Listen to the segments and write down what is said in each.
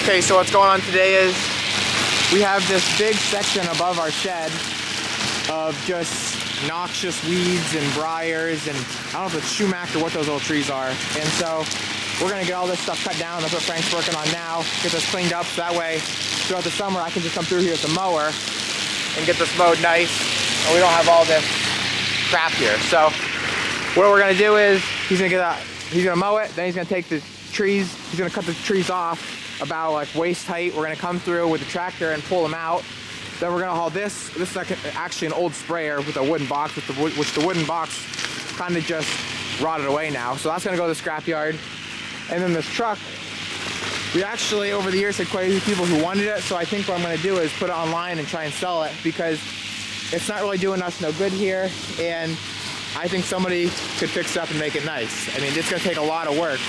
Okay, so what's going on today is we have this big section above our shed of just noxious weeds and briars, and I don't know if it's sumac or what those little trees are. And so we're gonna get all this stuff cut down. That's what Frank's working on now. Get this cleaned up so that way throughout the summer I can just come through here with the mower and get this mowed nice, and we don't have all this crap here. So what we're gonna do is he's gonna mow it, then he's gonna take the trees, he's gonna cut the trees off about like waist height. We're gonna come through with the tractor and pull them out. Then we're gonna haul this. This is actually an old sprayer with a wooden box, which the wooden box kind of just rotted away now. So that's gonna go to the scrapyard. And then this truck, we actually over the years had quite a few people who wanted it. So I think what I'm gonna do is put it online and try and sell it, because it's not really doing us no good here. And I think somebody could fix it up and make it nice. I mean, it's gonna take a lot of work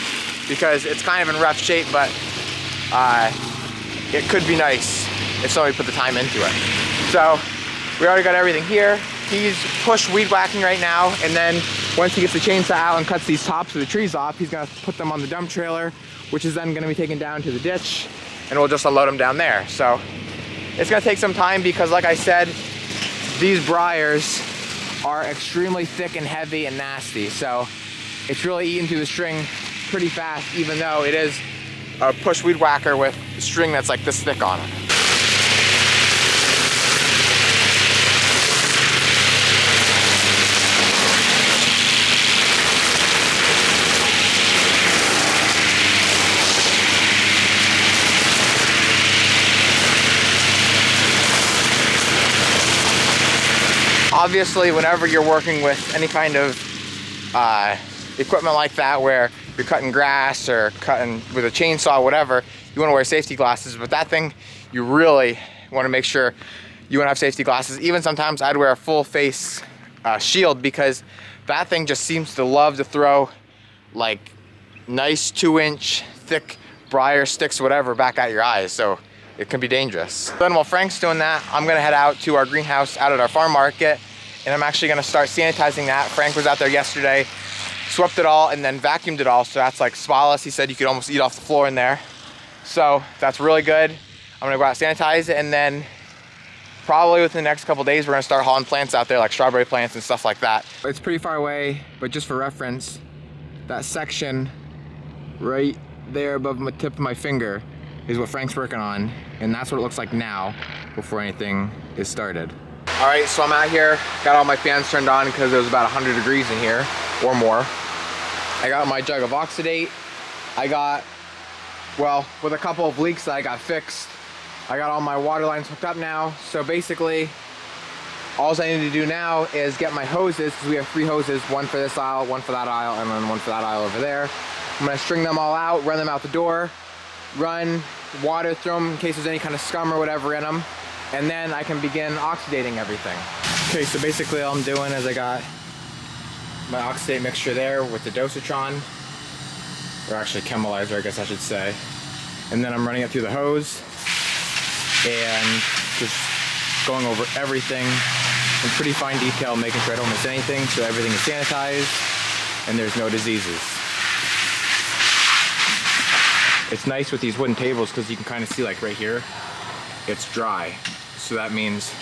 because it's kind of in rough shape, but it could be nice if somebody put the time into it. So we already got everything here. He's push weed whacking right now, and then once he gets the chainsaw out and cuts these tops of the trees off, he's gonna put them on the dump trailer, which is then gonna be taken down to the ditch, and we'll just unload them down there. So it's gonna take some time because, like I said, these briars are extremely thick and heavy and nasty. So it's really eating through the string pretty fast, even though it is a push weed whacker with string that's like this thick on it. Obviously, whenever you're working with any kind of equipment like that, where you're cutting grass or cutting with a chainsaw, whatever, you want to wear safety glasses. But that thing, you really want to make sure you want to have safety glasses. Even sometimes I'd wear a full face shield, because that thing just seems to love to throw like nice 2-inch thick briar sticks, whatever, back at your eyes. So it can be dangerous. Then while Frank's doing that, I'm gonna head out to our greenhouse out at our farm market, and I'm actually gonna start sanitizing that. Frank was out there yesterday, swept it all, and then vacuumed it all, so that's like spotless. He said you could almost eat off the floor in there. So that's really good. I'm gonna go out and sanitize it, and then probably within the next couple days, we're gonna start hauling plants out there, like strawberry plants and stuff like that. It's pretty far away, but just for reference, that section right there above the tip of my finger is what Frank's working on, and that's what it looks like now before anything is started. All right, so I'm out here, got all my fans turned on because it was about 100 degrees in here or more. I got my jug of Oxidate. I got, well, with a couple of leaks that I got fixed, I got all my water lines hooked up now. So basically, all I need to do now is get my hoses, because we have 3 hoses, one for this aisle, one for that aisle, and then one for that aisle over there. I'm gonna string them all out, run them out the door, run water through them in case there's any kind of scum or whatever in them, and then I can begin oxidating everything. Okay, so basically all I'm doing is I got my oxidate mixture there with the dosatron, or actually chemilizer, I guess I should say, and then I'm running it through the hose and just going over everything in pretty fine detail, making sure I don't miss anything, so everything is sanitized and there's no diseases. It's nice with these wooden tables because you can kind of see, like right here, it's dry. So that means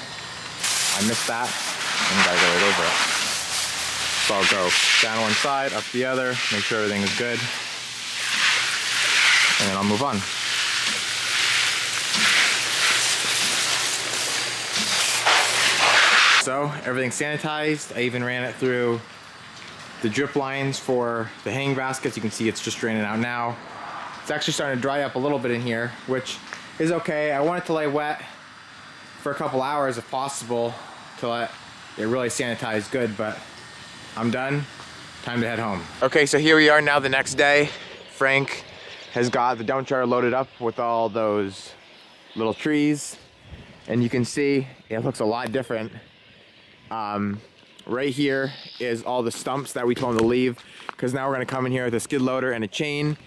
I missed that and gotta go right over it. So I'll go down one side, up the other, make sure everything is good, and then I'll move on. So everything's sanitized. I even ran it through the drip lines for the hanging baskets. You can see it's just draining out now. It's actually starting to dry up a little bit in here, which is okay. I want it to lay wet for a couple hours if possible to let it really sanitize good, but I'm done. Time to head home. Okay, so here we are now the next day. Frank has got the dump trailer loaded up with all those little trees, and you can see it looks a lot different. Right here is all the stumps that we told him to leave, because now we're gonna come in here with a skid loader and a chain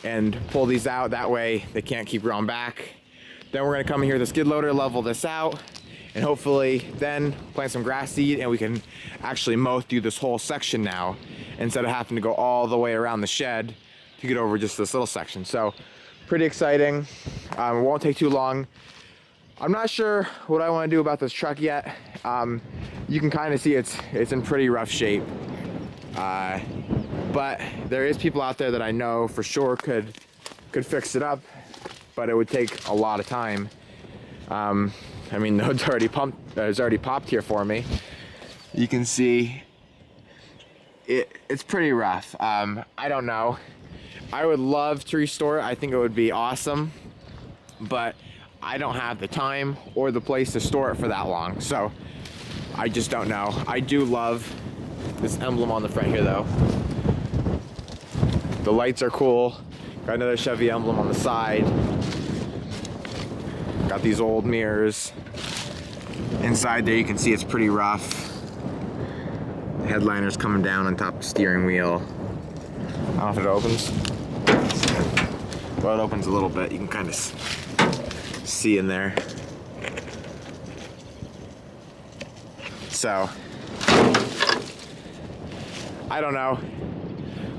and pull these out. That way they can't keep growing back. Then we're gonna come in here with a skid loader, level this out, and hopefully then plant some grass seed, and we can actually mow through this whole section now instead of having to go all the way around the shed to get over just this little section. So pretty exciting. It won't take too long. I'm not sure what I want to do about this truck yet. You can kind of see it's in pretty rough shape. But there is people out there that I know for sure could fix it up, but it would take a lot of time. I mean, the hood's already popped here for me. You can see it's pretty rough. I don't know. I would love to restore it. I think it would be awesome, but I don't have the time or the place to store it for that long, so I just don't know. I do love this emblem on the front here though. The lights are cool. Got another Chevy emblem on the side. Got these old mirrors. Inside there you can see it's pretty rough. The headliner's coming down on top of the steering wheel. I don't know if it opens. Well, it opens a little bit. You can kind of see in there. So I don't know.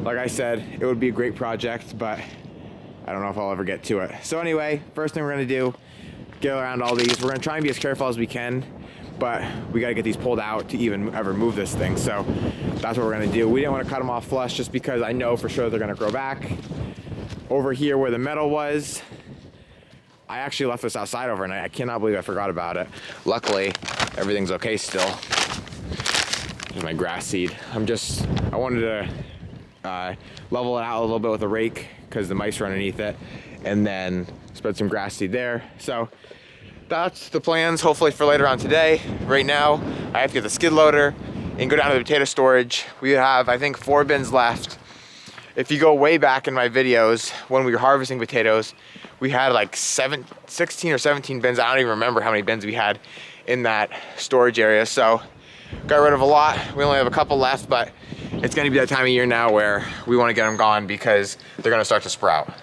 Like I said, it would be a great project, but I don't know if I'll ever get to it. So anyway, first thing we're gonna do, get around all these. We're gonna try and be as careful as we can, but we gotta get these pulled out to even ever move this thing. So that's what we're gonna do. We didn't wanna cut them off flush just because I know for sure they're gonna grow back. Over here where the metal was, I actually left this outside overnight. I cannot believe I forgot about it. Luckily, everything's okay still. Here's my grass seed. I wanted to level it out a little bit with a rake because the mice are underneath it, and then spread some grass seed there. So that's the plans, hopefully for later on today. Right now, I have to get the skid loader and go down to the potato storage. We have, I think, 4 bins left. If you go way back in my videos, when we were harvesting potatoes, we had like 16 or 17 bins. I don't even remember how many bins we had in that storage area. So got rid of a lot. We only have a couple left, but it's gonna be that time of year now where we wanna get them gone because they're gonna start to sprout.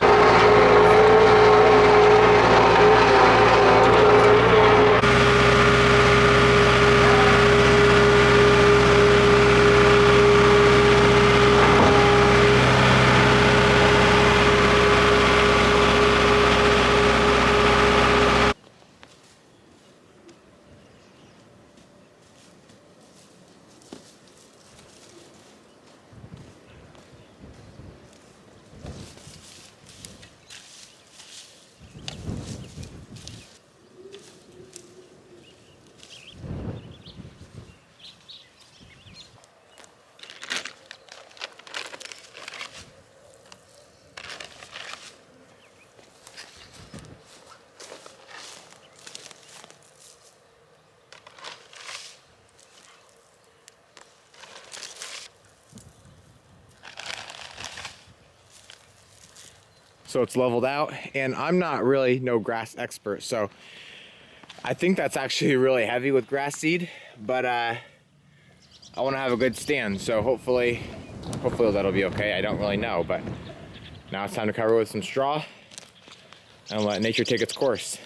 So it's leveled out, and I'm not really no grass expert, so I think that's actually really heavy with grass seed, but I want to have a good stand, so hopefully that'll be okay. I don't really know, but now it's time to cover it with some straw and let nature take its course.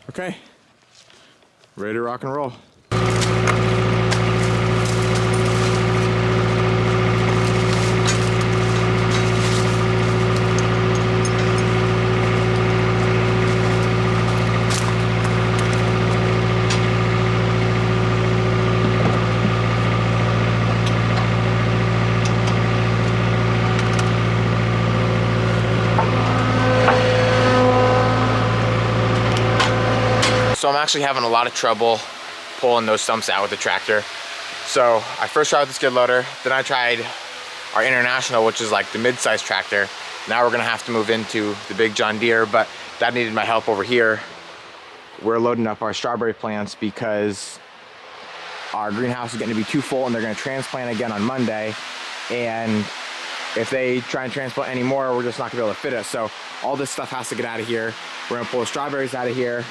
Okay, ready to rock and roll. So I'm actually having a lot of trouble pulling those stumps out with the tractor. So I first tried with the skid loader, then I tried our International, which is like the mid-size tractor. Now we're gonna have to move into the big John Deere, but that needed my help over here. We're loading up our strawberry plants because our greenhouse is getting to be too full and they're gonna transplant again on Monday. And if they try and transplant any more, we're just not gonna be able to fit it. So all this stuff has to get out of here. We're gonna pull the strawberries out of here.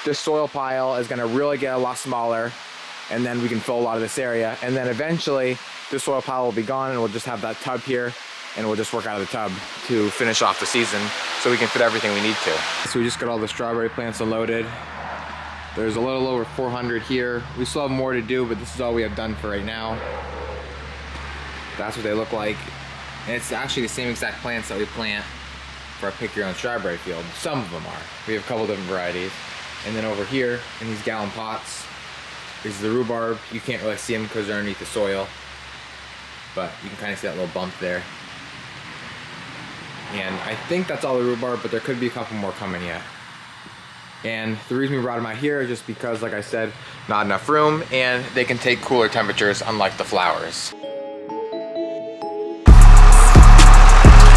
This soil pile is gonna really get a lot smaller. and then we can fill a lot of this area. And then eventually this soil pile will be gone and we'll just have that tub here, and we'll just work out of the tub to finish off the season so we can fit everything we need to. So we just got all the strawberry plants unloaded. There's a little over 400 here. We still have more to do, but this is all we have done for right now. That's what they look like. And it's actually the same exact plants that we plant for our pick your own strawberry field. Some of them are. We have a couple different varieties. And then over here in these gallon pots is the rhubarb. You can't really see them because they're underneath the soil, but you can kind of see that little bump there. And I think that's all the rhubarb, but there could be a couple more coming yet. And the reason we brought them out here is just because, like I said, not enough room, and they can take cooler temperatures unlike the flowers.